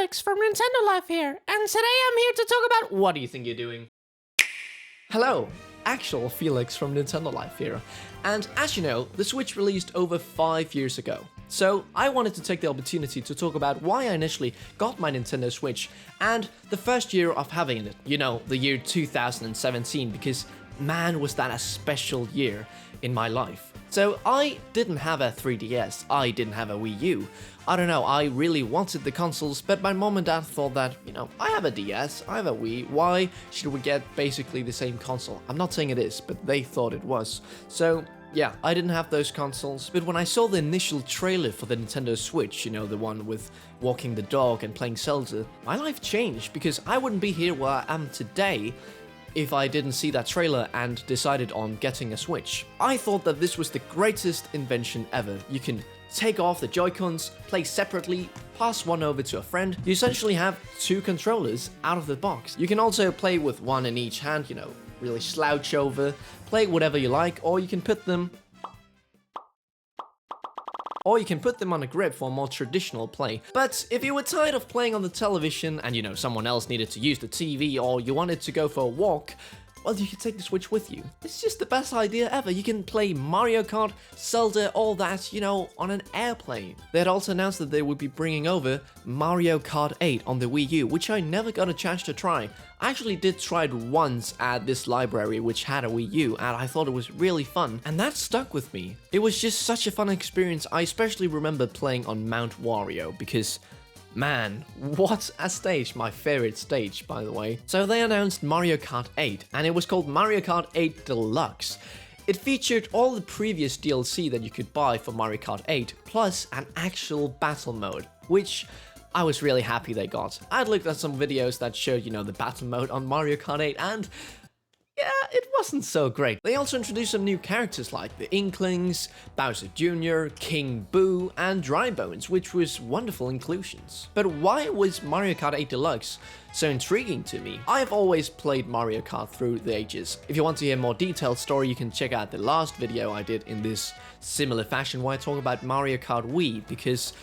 Felix from Nintendo Life here, and today I'm here to talk about what do you think you're doing? Hello, actual Felix from Nintendo Life here, and as you know, the Switch released over 5 years ago. So I wanted to take the opportunity to talk about why I initially got my Nintendo Switch and the first year of having it, you know, the year 2017, because man was that a special year in my life. So I didn't have a 3DS, I didn't have a Wii U. I don't know, I really wanted the consoles, but my mom and dad thought that, you know, I have a DS, I have a Wii, why should we get basically the same console? I'm not saying it is, but they thought it was. So yeah, I didn't have those consoles, but when I saw the initial trailer for the Nintendo Switch, you know, the one with walking the dog and playing Zelda, my life changed, because I wouldn't be here where I am today if I didn't see that trailer and decided on getting a Switch. I thought that this was the greatest invention ever. You can take off the Joy-Cons, play separately, pass one over to a friend. You essentially have two controllers out of the box. You can also play with one in each hand, you know, really slouch over, play whatever you like, or you can put them on a grip for more traditional play. But if you were tired of playing on the television and, you know, someone else needed to use the TV, or you wanted to go for a walk, well, you can take the Switch with you. It's just the best idea ever. You can play Mario Kart, Zelda, all that, you know, on an airplane. They had also announced that they would be bringing over Mario Kart 8 on the Wii U, which I never got a chance to try. I actually did try it once at this library which had a Wii U, and I thought it was really fun, and that stuck with me. It was just such a fun experience. I especially remember playing on Mount Wario, because man, what a stage, my favorite stage, by the way. So they announced Mario Kart 8, and it was called Mario Kart 8 Deluxe. It featured all the previous DLC that you could buy for Mario Kart 8, plus an actual battle mode, which I was really happy they got. I'd looked at some videos that showed, you know, the battle mode on Mario Kart 8, and yeah, it wasn't so great. They also introduced some new characters like the Inklings, Bowser Jr., King Boo, and Dry Bones, which was wonderful inclusions. But why was Mario Kart 8 Deluxe so intriguing to me? I've always played Mario Kart through the ages. If you want to hear more detailed story, you can check out the last video I did in this similar fashion where I talk about Mario Kart Wii, because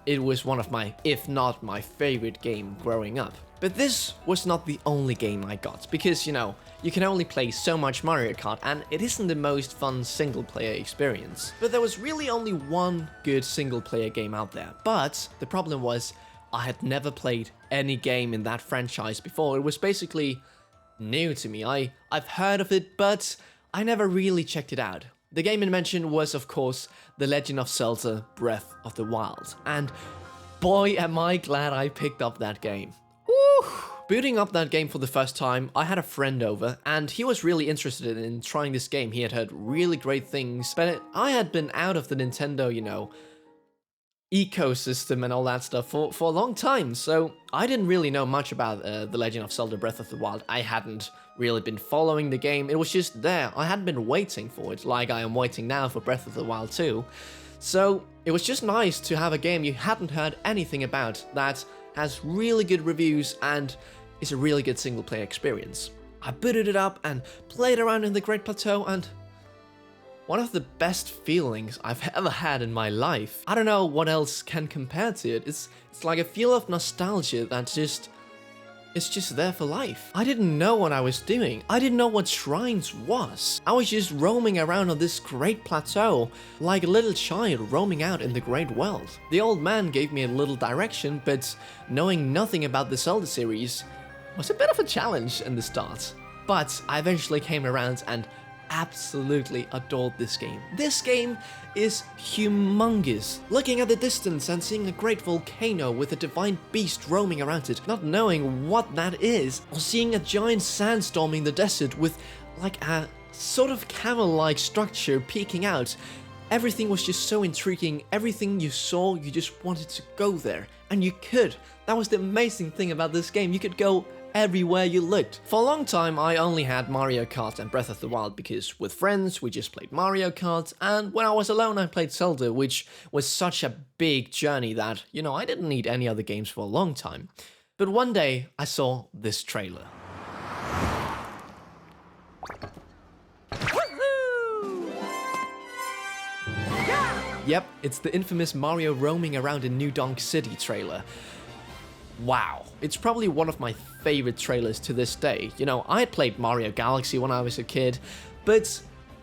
it was one of my, if not my favorite game growing up. But this was not the only game I got, because, you know, you can only play so much Mario Kart, and it isn't the most fun single-player experience. But there was really only one good single-player game out there. But the problem was, I had never played any game in that franchise before. It was basically new to me. I've heard of it, but I never really checked it out. The game in mention was, of course, The Legend of Zelda Breath of the Wild. And boy, am I glad I picked up that game. Woo! Booting up that game for the first time, I had a friend over, and he was really interested in trying this game. He had heard really great things, but I had been out of the Nintendo, you know, ecosystem and all that stuff for a long time, so I didn't really know much about The Legend of Zelda Breath of the Wild. I hadn't really been following the game, it was just there. I hadn't been waiting for it, like I am waiting now for Breath of the Wild 2. So it was just nice to have a game you hadn't heard anything about that has really good reviews and is a really good single-player experience. I booted it up and played around in the Great Plateau, and one of the best feelings I've ever had in my life. I don't know what else can compare to it. It's like a feel of nostalgia that it's just there for life. I didn't know what I was doing. I didn't know what shrines was. I was just roaming around on this great plateau, like a little child roaming out in the great world. The old man gave me a little direction, but knowing nothing about the Zelda series was a bit of a challenge in the start. But I eventually came around and absolutely adored this game. This game is humongous. Looking at the distance and seeing a great volcano with a divine beast roaming around it, not knowing what that is, or seeing a giant sandstorm in the desert with like a sort of camel-like structure peeking out. Everything was just so intriguing. Everything you saw, you just wanted to go there. And you could. That was the amazing thing about this game. You could go everywhere you looked. For a long time, I only had Mario Kart and Breath of the Wild because with friends, we just played Mario Kart, and when I was alone, I played Zelda, which was such a big journey that, you know, I didn't need any other games for a long time. But one day, I saw this trailer. Yep, it's the infamous Mario roaming around in New Donk City trailer. wow. It's probably one of my favorite trailers to this day. You know, I had played Mario Galaxy when I was a kid, but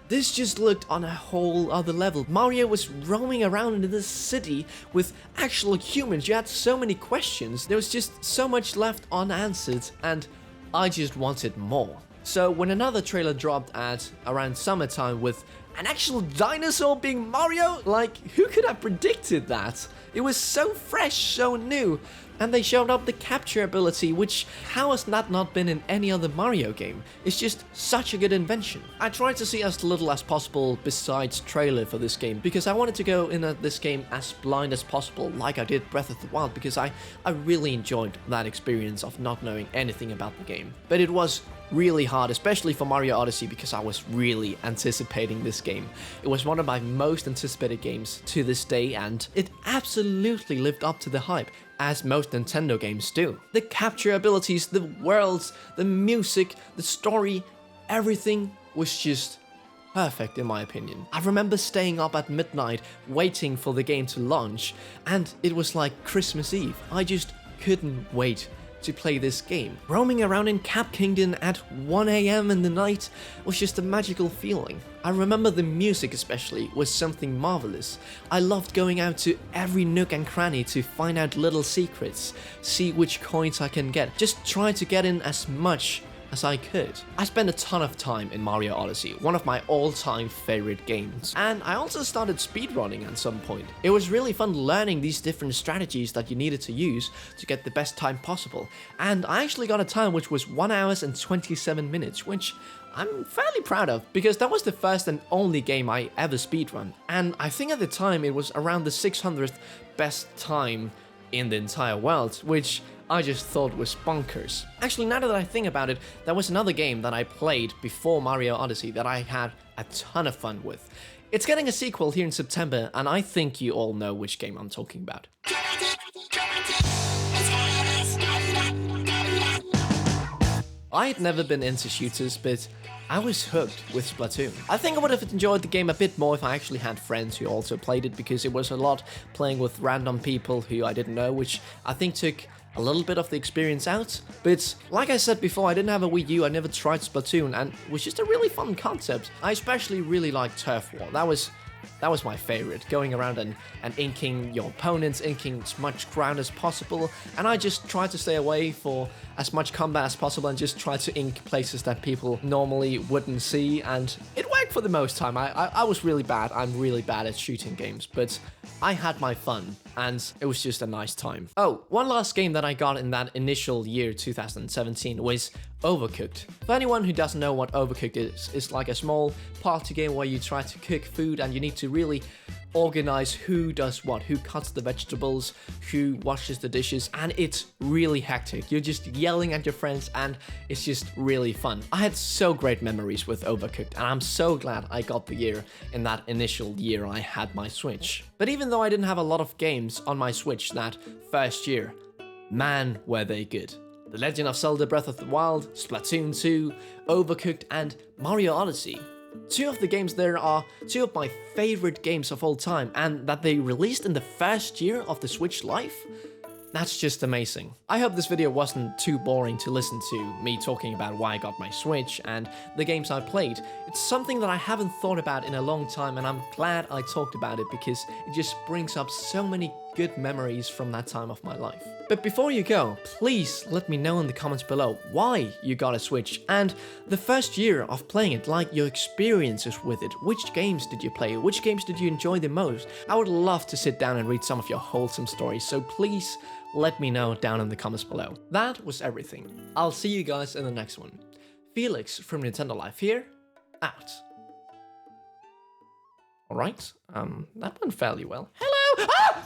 this just looked on a whole other level. Mario was roaming around in this city with actual humans. You had so many questions. There was just so much left unanswered, and I just wanted more. So when another trailer dropped at around summertime with an actual dinosaur being Mario, like, who could have predicted that? It was so fresh, so new, and they showed up the capture ability, which, how has that not been in any other Mario game? It's just such a good invention. I tried to see as little as possible besides trailer for this game, because I wanted to go in this game as blind as possible, like I did Breath of the Wild, because I really enjoyed that experience of not knowing anything about the game. But it was really hard, especially for Mario Odyssey, because I was really anticipating this game. It was one of my most anticipated games to this day, and it absolutely lived up to the hype, as most Nintendo games do. The capture abilities, the worlds, the music, the story, everything was just perfect in my opinion. I remember staying up at midnight waiting for the game to launch, and it was like Christmas Eve. I just couldn't wait to play this game. Roaming around in Cap Kingdom at 1 AM in the night was just a magical feeling. I remember the music especially was something marvelous. I loved going out to every nook and cranny to find out little secrets, see which coins I can get, just try to get in as much as I could. I spent a ton of time in Mario Odyssey, one of my all-time favorite games. And I also started speedrunning at some point. It was really fun learning these different strategies that you needed to use to get the best time possible. And I actually got a time which was 1 hour and 27 minutes, which I'm fairly proud of, because that was the first and only game I ever speedrun. And I think at the time it was around the 600th best time in the entire world, which I just thought was bonkers. Actually, now that I think about it, there was another game that I played before Mario Odyssey that I had a ton of fun with. It's getting a sequel here in September, and I think you all know which game I'm talking about. I had never been into shooters, but I was hooked with Splatoon. I think I would have enjoyed the game a bit more if I actually had friends who also played it, because it was a lot playing with random people who I didn't know, which I think took a little bit of the experience out. But like I said before, I didn't have a Wii U, I never tried Splatoon, and it was just a really fun concept. I especially really liked Turf War. That was my favorite, going around and inking your opponents, inking as much ground as possible, and I just tried to stay away for as much combat as possible and just try to ink places that people normally wouldn't see, and it worked for the most time. I was really bad. I'm really bad at shooting games, but I had my fun, and it was just a nice time. Oh, one last game that I got in that initial year, 2017, was Overcooked. For anyone who doesn't know what Overcooked is, it's like a small party game where you try to cook food and you need to really organize who does what, who cuts the vegetables, who washes the dishes, and it's really hectic. You're just yelling at your friends, and it's just really fun. I had so great memories with Overcooked, and I'm so glad I got the year in that initial year I had my Switch. But even though I didn't have a lot of games on my Switch that first year, man, were they good. The Legend of Zelda Breath of the Wild, Splatoon 2, Overcooked, and Mario Odyssey. Two of the games there are two of my favorite games of all time, and that they released in the first year of the Switch life? That's just amazing. I hope this video wasn't too boring to listen to, me talking about why I got my Switch and the games I played. It's something that I haven't thought about in a long time, and I'm glad I talked about it because it just brings up so many good memories from that time of my life. But before you go, please let me know in the comments below why you got a Switch and the first year of playing it, like your experiences with it. Which games did you play? Which games did you enjoy the most? I would love to sit down and read some of your wholesome stories, so please let me know down in the comments below. That was everything. I'll see you guys in the next one. Felix from Nintendo Life here, out. Alright, that went fairly well. Hello! Ah!